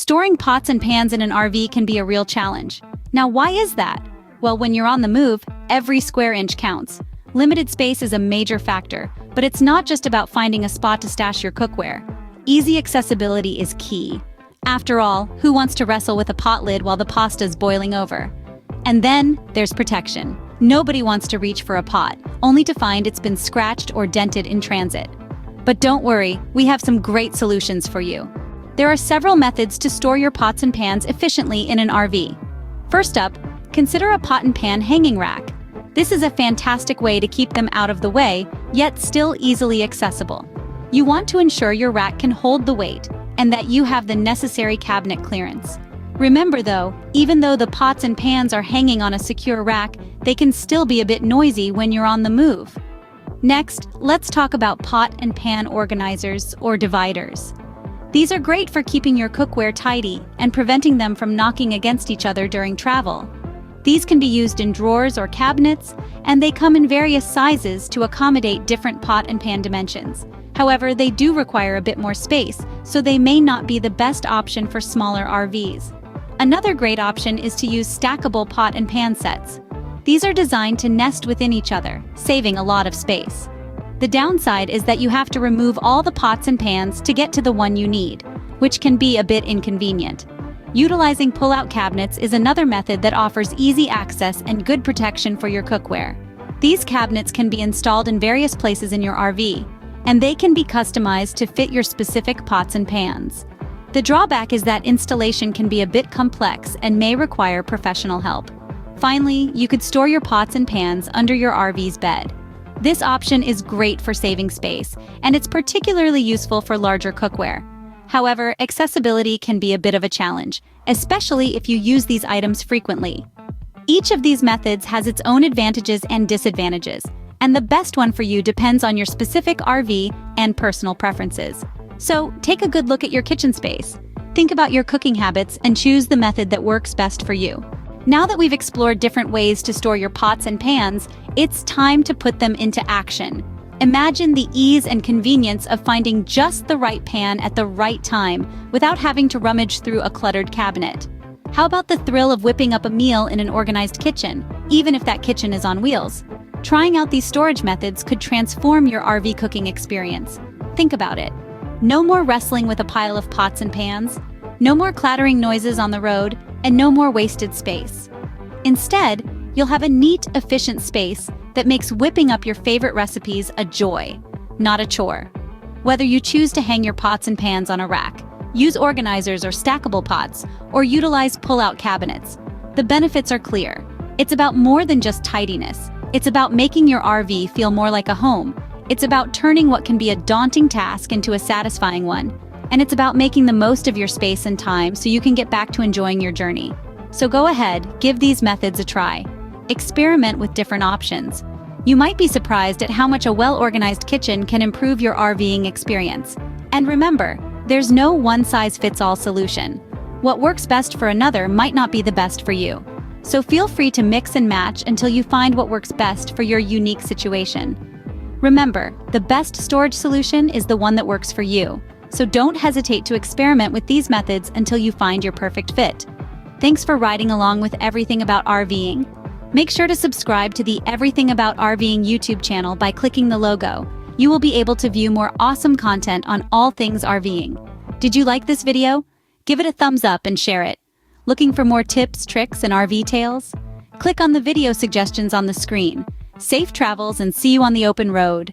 Storing pots and pans in an RV can be a real challenge. Now, why is that? Well, when you're on the move, every square inch counts. Limited space is a major factor, but it's not just about finding a spot to stash your cookware. Easy accessibility is key. After all, who wants to wrestle with a pot lid while the pasta's boiling over? And then there's protection. Nobody wants to reach for a pot, only to find it's been scratched or dented in transit. But don't worry, we have some great solutions for you. There are several methods to store your pots and pans efficiently in an RV. First up, consider a pot and pan hanging rack. This is a fantastic way to keep them out of the way, yet still easily accessible. You want to ensure your rack can hold the weight and that you have the necessary cabinet clearance. Remember though, even though the pots and pans are hanging on a secure rack, they can still be a bit noisy when you're on the move. Next, let's talk about pot and pan organizers or dividers. These are great for keeping your cookware tidy and preventing them from knocking against each other during travel. These can be used in drawers or cabinets, and they come in various sizes to accommodate different pot and pan dimensions. However, they do require a bit more space, so they may not be the best option for smaller RVs. Another great option is to use stackable pot and pan sets. These are designed to nest within each other, saving a lot of space. The downside is that you have to remove all the pots and pans to get to the one you need, which can be a bit inconvenient. Utilizing pull-out cabinets is another method that offers easy access and good protection for your cookware. These cabinets can be installed in various places in your RV, and they can be customized to fit your specific pots and pans. The drawback is that installation can be a bit complex and may require professional help. Finally, you could store your pots and pans under your RV's bed. This option is great for saving space, and it's particularly useful for larger cookware. However, accessibility can be a bit of a challenge, especially if you use these items frequently. Each of these methods has its own advantages and disadvantages, and the best one for you depends on your specific RV and personal preferences. So, take a good look at your kitchen space. Think about your cooking habits and choose the method that works best for you. Now that we've explored different ways to store your pots and pans, it's time to put them into action. Imagine the ease and convenience of finding just the right pan at the right time without having to rummage through a cluttered cabinet. How about the thrill of whipping up a meal in an organized kitchen, even if that kitchen is on wheels? Trying out these storage methods could transform your RV cooking experience. Think about it. No more wrestling with a pile of pots and pans, no more clattering noises on the road, and no more wasted space. Instead, you'll have a neat, efficient space that makes whipping up your favorite recipes a joy, not a chore. Whether you choose to hang your pots and pans on a rack, use organizers or stackable pots, or utilize pull-out cabinets, the benefits are clear. It's about more than just tidiness. It's about making your RV feel more like a home. It's about turning what can be a daunting task into a satisfying one. And it's about making the most of your space and time so you can get back to enjoying your journey. So go ahead, give these methods a try. Experiment with different options. You might be surprised at how much a well-organized kitchen can improve your RVing experience. And remember, there's no one-size-fits-all solution. What works best for another might not be the best for you. So feel free to mix and match until you find what works best for your unique situation. Remember, the best storage solution is the one that works for you. So don't hesitate to experiment with these methods until you find your perfect fit. Thanks for riding along with everything about RVing. Make sure to subscribe to the Everything About RVing YouTube channel by clicking the logo. You will be able to view more awesome content on all things RVing. Did you like this video? Give it a thumbs up and share it. Looking for more tips, tricks, and RV tales? Click on the video suggestions on the screen. Safe travels and see you on the open road.